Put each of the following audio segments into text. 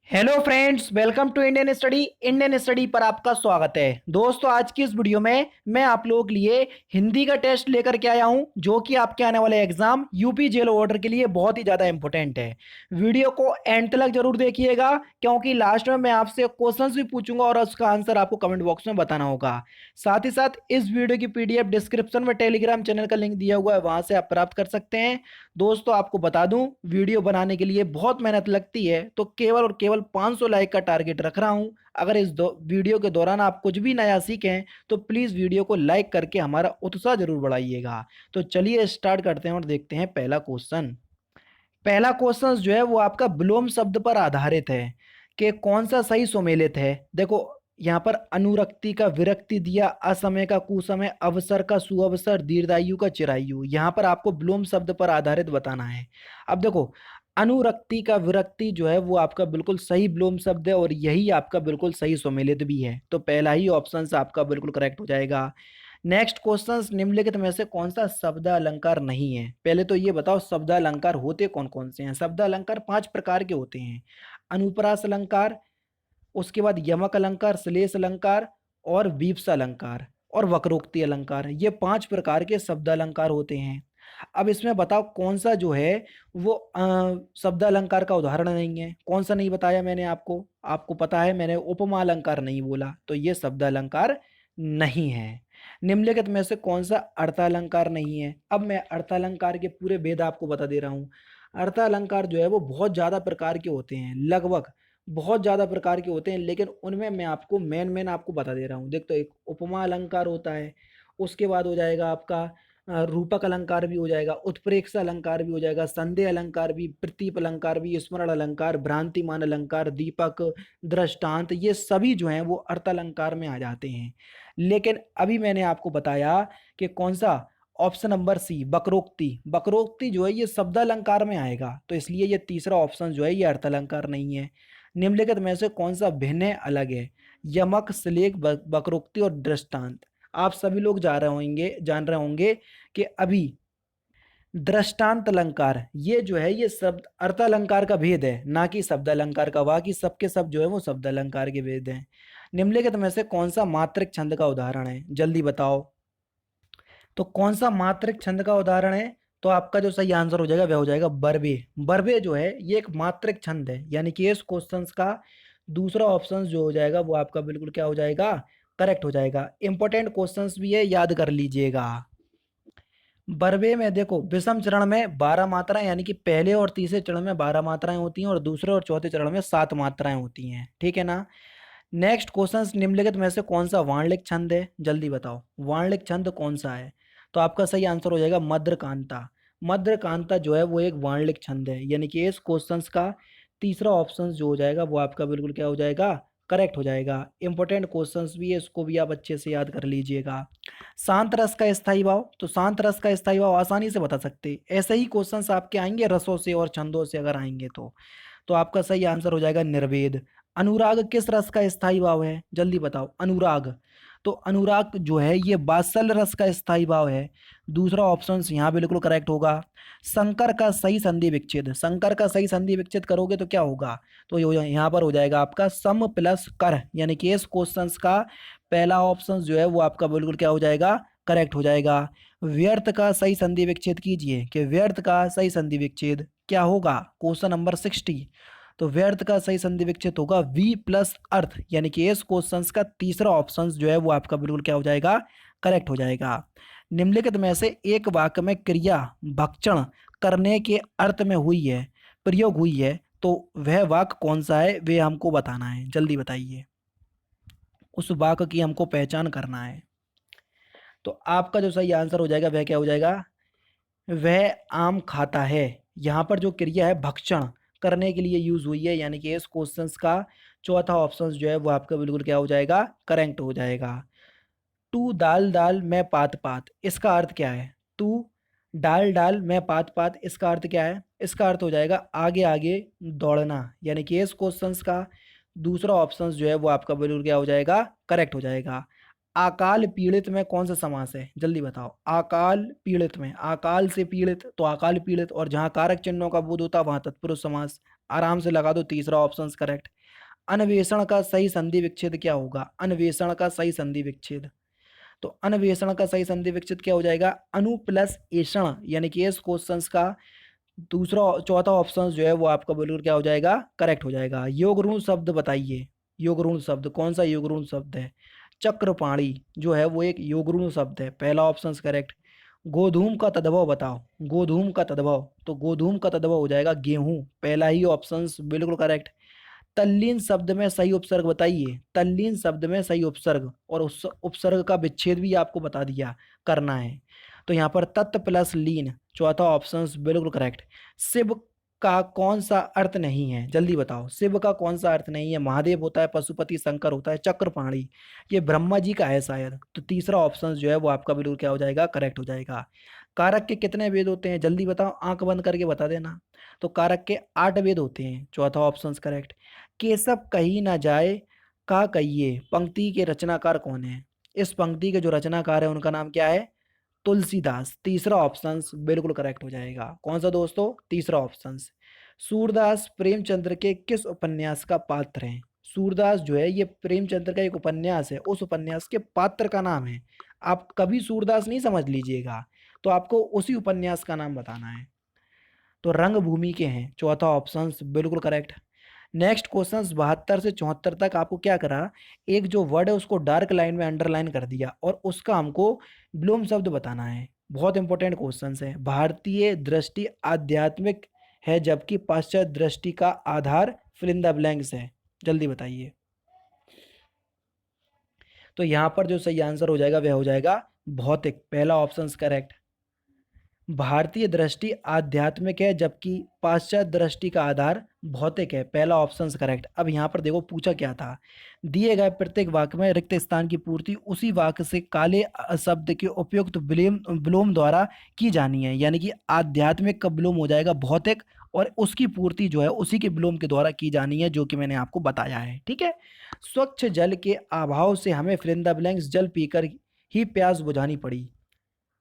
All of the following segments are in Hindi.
Hello friends, welcome to Indian study पर आपका स्वागत है। दोस्तों, आज की इस वीडियो में मैं आप लोगों के लिए हिंदी का टेस्ट लेकर के आया हूं, जो कि आपके आने वाले एग्जाम यूपी जेल ऑर्डर के लिए बहुत ही ज़्यादा इंपॉर्टेंट है। वीडियो को एंड तक जरूर देखिएगा, क्योंकि लास्ट में मैं आपसे क्वेश्चंस भी पूछूंगा और उसका आंसर आपको कमेंट बॉक्स में बताना होगा। साथ ही साथ इस वीडियो की पीडीएफ डिस्क्रिप्शन में टेलीग्राम चैनल का लिंक दिया हुआ है, वहां से आप प्राप्त कर सकते हैं। दोस्तों, आपको बता दूं, वीडियो बनाने के लिए बहुत मेहनत लगती है, तो केवल और केवल 500 लाइक का टारगेट रख रहा हूं। अगर इस वीडियो के दौरान आप कुछ भी नया सीखें तो प्लीज़ वीडियो को लाइक करके हमारा उत्साह जरूर बढ़ाइएगा। तो चलिए स्टार्ट करते हैं और देखते हैं पहला क्वेश्चन। पहला क्वेश्चन जो है वो आपका विलोम शब्द पर आधारित है कि कौन सा सही सुमेलित है। देखो, यहाँ पर अनुरक्ति का विरक्ति दिया, असमय का कुसमय, अवसर का सुअवसर, दीर्घायु का चिरायु। यहाँ पर आपको विलोम शब्द पर आधारित बताना है। अब देखो, अनुरक्ति का विरक्ति जो है वो आपका बिल्कुल सही विलोम शब्द है और यही आपका बिल्कुल सही सुमेलित भी है, तो पहला ही ऑप्शन आपका बिल्कुल करेक्ट हो जाएगा। नेक्स्ट क्वेश्चन, निम्नलिखित में से कौन सा शब्द अलंकार नहीं है। पहले तो ये बताओ, शब्द अलंकार होते कौन कौन से हैं। शब्द अलंकार 5 प्रकार के होते हैं। अनुप्रास अलंकार, उसके बाद यमक अलंकार, श्लेष अलंकार और वीप्स अलंकार और वक्रोक्ति अलंकार। ये 5 प्रकार के शब्द अलंकार होते हैं। अब इसमें बताओ कौन सा जो है वो शब्द अलंकार का उदाहरण नहीं है। कौन सा नहीं बताया मैंने आपको? आपको पता है, मैंने उपमा अलंकार नहीं बोला, तो ये शब्द अलंकार नहीं है। निम्नलिखित में से कौन सा अर्थालंकार नहीं है। अब मैं अर्थालंकार के पूरे भेद आपको बता दे रहा हूँ। अर्थालंकार जो है वो बहुत ज़्यादा प्रकार के होते हैं, लगभग बहुत ज़्यादा प्रकार के होते हैं, लेकिन उनमें मैं आपको मेन आपको बता दे रहा हूँ। देख, तो एक उपमा अलंकार होता है, उसके बाद हो जाएगा आपका रूपक अलंकार भी हो जाएगा, उत्प्रेक्षा अलंकार भी हो जाएगा, संदेह अलंकार भी, प्रतीप अलंकार भी, स्मरण अलंकार, भ्रांतिमान अलंकार, दीपक, दृष्टांत, ये सभी जो हैं वो अर्थ अलंकार में आ जाते हैं। लेकिन अभी मैंने आपको बताया कि कौन सा, ऑप्शन नंबर सी, बकरोक्ति। बकरोक्ति जो है ये शब्द अलंकार में आएगा, तो इसलिए ये तीसरा ऑप्शन जो है ये अर्थ अलंकार नहीं है। निम्नलिखित में से कौन सा भिन्न है, अलग है। यमक, श्लेष, बकरोक्ति और दृष्टांत। आप सभी लोग जान रहे होंगे कि अभी दृष्टांत अलंकार ये जो है ये शब्द अर्थ अलंकार का भेद है, ना कि शब्द अलंकार का। बाकी सबके सब जो है वो शब्द अलंकार के भेद हैं। निम्नलिखित में से कौन सा मात्रिक छंद का उदाहरण है, जल्दी बताओ। तो कौन सा मात्रिक छंद का उदाहरण है? तो आपका जो सही आंसर हो जाएगा वह हो जाएगा बरबे। बरबे जो है ये एक मात्रिक छंद है, यानी कि इस क्वेश्चंस का दूसरा ऑप्शन जो हो जाएगा वो आपका बिल्कुल क्या हो जाएगा, करेक्ट हो जाएगा। इंपॉर्टेंट क्वेश्चंस भी है, याद कर लीजिएगा। बरबे में देखो, विषम चरण में 12 मात्राएं, यानी कि पहले और तीसरे चरण में 12 मात्राएं होती हैं और दूसरे और चौथे चरण में 7 मात्राएं होती हैं, ठीक है ना। नेक्स्ट क्वेश्चन, निम्नलिखित में से कौन सा वाणिलिक छंद है, जल्दी बताओ। वाणिलिक छंद कौन सा है? तो आपका सही आंसर हो जाएगा मद्रकांता। मद्रकांता जो है वो एक वाणिलिक छंद है, यानी कि इस क्वेश्चन का तीसरा ऑप्शन जो हो जाएगा वो आपका बिल्कुल क्या हो जाएगा, करेक्ट हो जाएगा। इंपॉर्टेंट क्वेश्चंस भी है, इसको भी आप अच्छे से याद कर लीजिएगा। शांत रस का स्थायी भाव, तो शांत रस का स्थायी भाव आसानी से बता सकते हैं। ऐसे ही क्वेश्चंस आपके आएंगे रसों से और छंदों से अगर आएंगे तो आपका सही आंसर हो जाएगा निर्वेद। अनुराग किस रस का स्थायी भाव है, जल्दी बताओ। अनुराग, तो अनुराग जो है ये वात्सल्य रस का स्थायी भाव है। दूसरा ऑप्शन यहाँ बिल्कुल करेक्ट होगा। शंकर का सही संधि विच्छेद, शंकर का सही संधि विच्छेद करोगे तो क्या होगा, तो यहाँ पर हो जाएगा आपका सम प्लस कर, यानी कि इस क्वेश्चन का पहला ऑप्शन जो है वो आपका बिल्कुल क्या हो जाएगा, करेक्ट हो जाएगा। व्यर्थ का सही संधि विच्छेद कीजिए, कि व्यर्थ का सही संधि विच्छेद क्या होगा, क्वेश्चन नंबर 60। तो व्यर्थ का सही संधि विच्छेद होगा वी प्लस अर्थ, यानी कि इस क्वेश्चन का तीसरा ऑप्शन जो है वो आपका बिल्कुल क्या हो जाएगा, करेक्ट हो जाएगा। निम्नलिखित में से एक वाक्य में क्रिया भक्षण करने के अर्थ में हुई है, प्रयोग हुई है, तो वह वाक्य कौन सा है, वे हमको बताना है, जल्दी बताइए। उस वाक्य की हमको पहचान करना है। तो आपका जो सही आंसर हो जाएगा वह क्या हो जाएगा, वह आम खाता है। यहाँ पर जो क्रिया है भक्षण करने के लिए यूज हुई है, यानी कि इस क्वेश्चन का चौथा ऑप्शन जो है वो आपका बिल्कुल क्या हो जाएगा, करेक्ट हो जाएगा। तू दाल दाल मैं पात पात, इसका अर्थ क्या है? तू डाल डाल मैं पात पात, इसका अर्थ क्या है? इसका अर्थ हो जाएगा आगे आगे दौड़ना, यानी कि इस क्वेश्चन का दूसरा ऑप्शन जो है वो आपका बिल्कुल क्या हो जाएगा, करेक्ट हो जाएगा। अकाल पीड़ित में कौन सा समास है, जल्दी बताओ। अकाल पीड़ित में, अकाल से पीड़ित तो अकाल पीड़ित, और जहां कारक चिन्हों का बोध होता है वहां तत्पुरुष समास। आराम से लगा दो, तीसरा ऑप्शन करेक्ट। अन्वेषण का सही संधि विच्छेद क्या होगा? अन्वेषण का सही संधि विच्छेद, तो अन्वेषण का सही संधि विच्छेद क्या हो जाएगा? अनु प्लस एषण, यानी कि इस क्वेश्चन का दूसरा चौथा ऑप्शन जो है वो आपका बिल्कुल क्या हो जाएगा? करेक्ट हो जाएगा। योग ऋण शब्द बताइए। योग ऋण शब्द कौन सा योग ऋण शब्द है? चक्रपाणी जो है वो एक योग ऋण शब्द है, पहला ऑप्शन करेक्ट। गोधूम का तद्भव बताओ, गोधूम का तद्भव, तो गोधूम का तद्भव हो जाएगा गेहूं, पहला ही ऑप्शन बिल्कुल करेक्ट। तल्लीन शब्द में सही उपसर्ग बताइए, तल्लीन शब्द में सही उपसर्ग, और उस उपसर्ग का विच्छेद भी आपको बता दिया करना है। तो यहाँ पर तत् प्लस लीन, चौथा ऑप्शन बिल्कुल करेक्ट। शिव का कौन सा अर्थ नहीं है? जल्दी बताओ, शिव का कौन सा अर्थ नहीं है? महादेव होता है, पशुपति शंकर होता है, चक्रपाणी, ये ब्रह्मा जी का है शायद। तो तीसरा ऑप्शन जो है वो आपका बिल्कुल क्या हो जाएगा? करेक्ट हो जाएगा। कारक के कितने वेद होते हैं? जल्दी बताओ, आंख बंद करके बता देना। तो कारक के 8 वेद होते हैं, चौथा ऑप्शन करेक्ट। केशव कही ना जाए का कहिए, पंक्ति के रचनाकार कौन है? इस पंक्ति के जो रचनाकार है उनका नाम क्या है? तुलसीदास, तीसरा ऑप्शन बिल्कुल करेक्ट हो जाएगा। कौन सा दोस्तों? तीसरा ऑप्शन। सूरदास प्रेमचंद्र के किस उपन्यास का पात्र है? सूरदास जो है ये प्रेमचंद्र का एक उपन्यास है, उस उपन्यास के पात्र का नाम है। आप कभी सूरदास नहीं समझ लीजिएगा, तो आपको उसी उपन्यास का नाम बताना है। तो रंगभूमि के हैं, चौथा ऑप्शन बिल्कुल करेक्ट। नेक्स्ट क्वेश्चन 72 से 74 तक आपको क्या करा, एक जो वर्ड है उसको डार्क लाइन में अंडरलाइन कर दिया और उसका हमको विलोम शब्द बताना है। बहुत इंपॉर्टेंट क्वेश्चन है। भारतीय दृष्टि आध्यात्मिक है जबकि पाश्चात्य दृष्टि का आधार फिल इन द ब्लैंक्स है, जल्दी बताइए। तो यहाँ पर जो सही आंसर हो जाएगा वह हो जाएगा भौतिक, पहला ऑप्शन करेक्ट। भारतीय दृष्टि आध्यात्मिक है जबकि पाश्चात्य दृष्टि का आधार भौतिक है, पहला ऑप्शन करेक्ट। अब यहाँ पर देखो पूछा क्या था, दिए गए प्रत्येक वाक्य में रिक्त स्थान की पूर्ति उसी वाक्य से काले शब्द के उपयुक्त विलोम द्वारा की जानी है, यानी कि आध्यात्मिक का विलोम हो जाएगा भौतिक, और उसकी पूर्ति जो है उसी के विलोम के द्वारा की जानी है, जो कि मैंने आपको बताया है। ठीक है। स्वच्छ जल के अभाव से हमें फिल इन द ब्लैंक्स जल पीकर ही प्यास बुझानी पड़ी।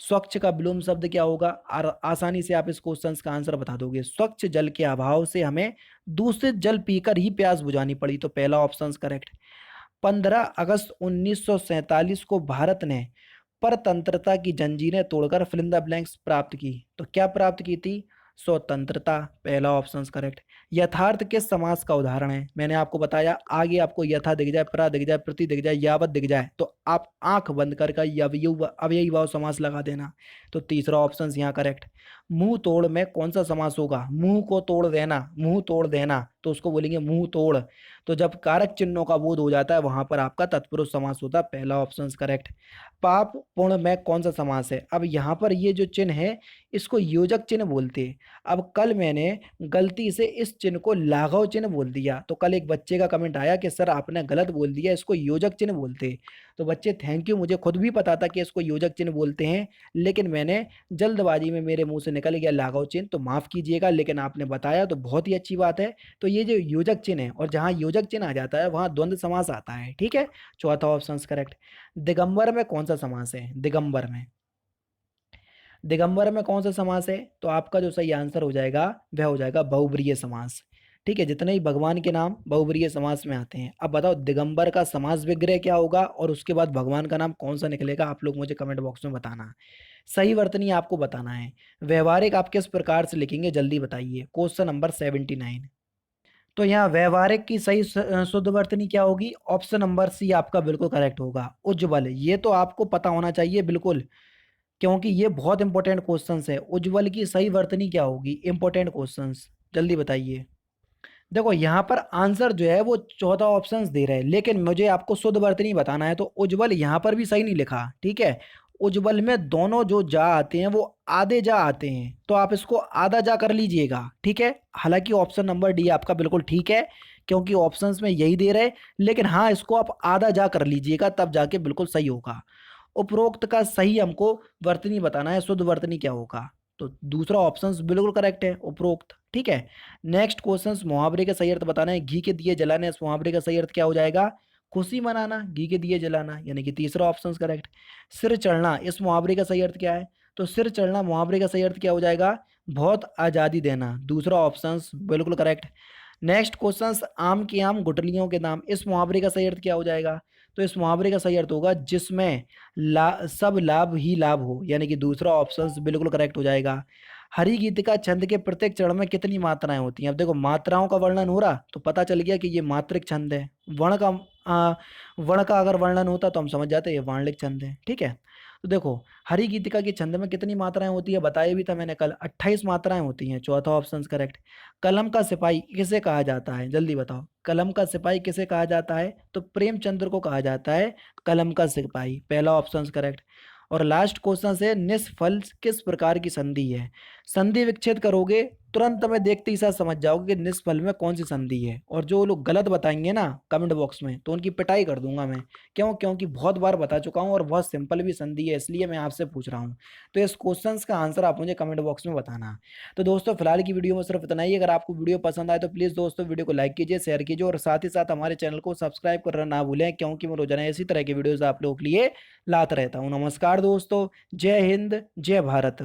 स्वच्छ का विलोम शब्द क्या होगा? आसानी से आप इस क्वेश्चन का आंसर बता दोगे। स्वच्छ जल के अभाव से हमें दूषित जल पीकर ही प्यास बुझानी पड़ी, तो पहला ऑप्शन करेक्ट। 15 अगस्त 1947 को भारत ने परतंत्रता की जंजीरें तोड़कर फिल इन द ब्लैंक्स प्राप्त की, तो क्या प्राप्त की थी? स्वतंत्रता, पहला ऑप्शन करेक्ट। यथार्थ किस समास का उदाहरण है? मैंने आपको बताया, आगे आपको यथा दिख जाए, प्रा दिख जाए, प्रति दिख जाए, यावत दिख जाए, तो आप आंख बंद करके अव्ययी भाव समास लगा देना। तो तीसरा ऑप्शन यहाँ करेक्ट। मुंह तोड़ में कौन सा समास होगा? मुंह को तोड़ देना, मुंह तोड़ देना, तो उसको बोलेंगे मुंह तोड़। तो जब कारक चिन्हों का बोध हो जाता है वहां पर आपका तत्पुरुष समास होता है, पहला ऑप्शन करेक्ट। पाप पुण्य में कौन सा समास है? अब यहाँ पर ये जो चिन्ह है इसको योजक चिन्ह बोलते हैं। अब कल मैंने गलती से इस चिन्ह को लाघव चिन्ह बोल दिया, तो कल एक बच्चे का कमेंट आया कि सर आपने गलत बोल दिया, इसको योजक चिन्ह बोलते हैं। तो बच्चे थैंक यू, मुझे खुद भी पता था कि इसको योजक चिन्ह बोलते हैं, लेकिन मैंने जल्दबाजी में मेरे मुंह से निकल गया लाघव चिन्ह, तो माफ कीजिएगा, लेकिन आपने बताया तो बहुत ही अच्छी बात है। तो ये जो योजक चिन्ह है, और जहाँ योजक चिन्ह आ जाता है वहाँ द्वंद्व समास आता है। ठीक है, चौथा ऑप्शन करेक्ट। दिगंबर में कौन सा समास है? दिगंबर में, दिगंबर में कौन सा समास है? तो आपका जो सही आंसर हो जाएगा वह हो जाएगा बहुब्रीहि समास। ठीक है, जितने ही भगवान के नाम बहुब्रीहि समास में आते हैं। अब बताओ दिगंबर का समास विग्रह क्या होगा और उसके बाद भगवान का नाम कौन सा निकलेगा? आप लोग मुझे कमेंट बॉक्स में बताना। सही वर्तनी आपको बताना है। व्यवहारिक आप किस प्रकार से लिखेंगे जल्दी बताइए। Question number 79। तो यहाँ व्यवहारिक की सही शुद्ध वर्तनी क्या होगी? ऑप्शन नंबर सी आपका बिल्कुल करेक्ट होगा, उज्ज्वल। ये तो आपको पता होना चाहिए बिल्कुल, क्योंकि ये बहुत इंपॉर्टेंट क्वेश्चंस है। उज्ज्वल की सही वर्तनी क्या होगी? इंपॉर्टेंट क्वेश्चंस, जल्दी बताइए। देखो यहाँ पर आंसर जो है वो चौथा ऑप्शंस दे रहे हैं, लेकिन मुझे आपको शुद्ध वर्तनी बताना है, तो उज्ज्वल यहाँ पर भी सही नहीं लिखा। ठीक है, उज्ज्वल में दोनों जो जा आते हैं वो आधे जा आते हैं, तो आप इसको आधा जा कर लीजिएगा। ठीक है, हालांकि ऑप्शन नंबर डी आपका बिल्कुल ठीक है, क्योंकि ऑप्शंस में यही दे रहे, लेकिन हाँ इसको आप आधा जा कर लीजिएगा, तब जाके बिल्कुल सही होगा। उपरोक्त का सही हमको वर्तनी बताना है, शुद्ध वर्तनी क्या होगा? तो दूसरा ऑप्शन बिल्कुल करेक्ट है, उपरोक्त। ठीक है, नेक्स्ट क्वेश्चन, मुहावरे का सही अर्थ बताना है। घी के दिए जलाने, इस मुहावरे का सही अर्थ क्या हो जाएगा? खुशी मनाना, घी के दिए जलाना, यानी कि तीसरा ऑप्शन करेक्ट। सिर चढ़ना, इस मुहावरे का सही अर्थ क्या है? तो सिर चढ़ना मुहावरे का सही अर्थ क्या हो जाएगा? बहुत आज़ादी देना, दूसरा ऑप्शन बिल्कुल करेक्ट। नेक्स्ट क्वेश्चन, आम के आम गुठलियों के दाम, इस मुहावरे का सही अर्थ क्या हो जाएगा? तो इस मुहावरे का सही अर्थ होगा जिसमें सब लाभ ही लाभ हो, यानी कि दूसरा ऑप्शन बिल्कुल करेक्ट हो जाएगा। हरि गीतिका छंद के प्रत्येक चरण में कितनी मात्राएं होती हैं? अब देखो मात्राओं का वर्णन हो रहा तो पता चल गया कि ये मात्रिक छंद है। वर्ण का आ, वर्ण का अगर वर्णन होता तो हम समझ जाते ये वार्णिक छंद है। ठीक है, तो देखो हरि गीतिका के छंद में कितनी मात्राएं होती है बताया भी था मैंने कल, 28 मात्राएं होती हैं, चौथा ऑप्शन करेक्ट। कलम का सिपाही किसे कहा जाता है, जल्दी बताओ, कलम का सिपाही किसे कहा जाता है? तो प्रेमचंद्र को कहा जाता है कलम का सिपाही, पहला ऑप्शन करेक्ट। और लास्ट क्वेश्चन से निष्फल किस प्रकार की संधि है? संधि विच्छेद करोगे तुरंत में देखते ही साथ समझ जाओगे कि निष्फल में कौन सी संधि है, और जो लोग गलत बताएंगे ना कमेंट बॉक्स में तो उनकी पिटाई कर दूंगा मैं। क्यों? क्योंकि बहुत बार बता चुका हूँ और बहुत सिंपल भी संधि है, इसलिए मैं आपसे पूछ रहा हूँ। तो इस क्वेश्चंस का आंसर आप मुझे कमेंट बॉक्स में बताना। तो दोस्तों फिलहाल की वीडियो में सिर्फ इतना ही। अगर आपको वीडियो पसंद आए तो प्लीज़ दोस्तों वीडियो को लाइक कीजिए, शेयर कीजिए और साथ ही साथ हमारे चैनल को सब्सक्राइब करना ना भूलें, क्योंकि मैं रोजाना इसी तरह की वीडियोज़ आप लोगों के लिए लाता रहता हूँ। नमस्कार दोस्तों, जय हिंद, जय भारत।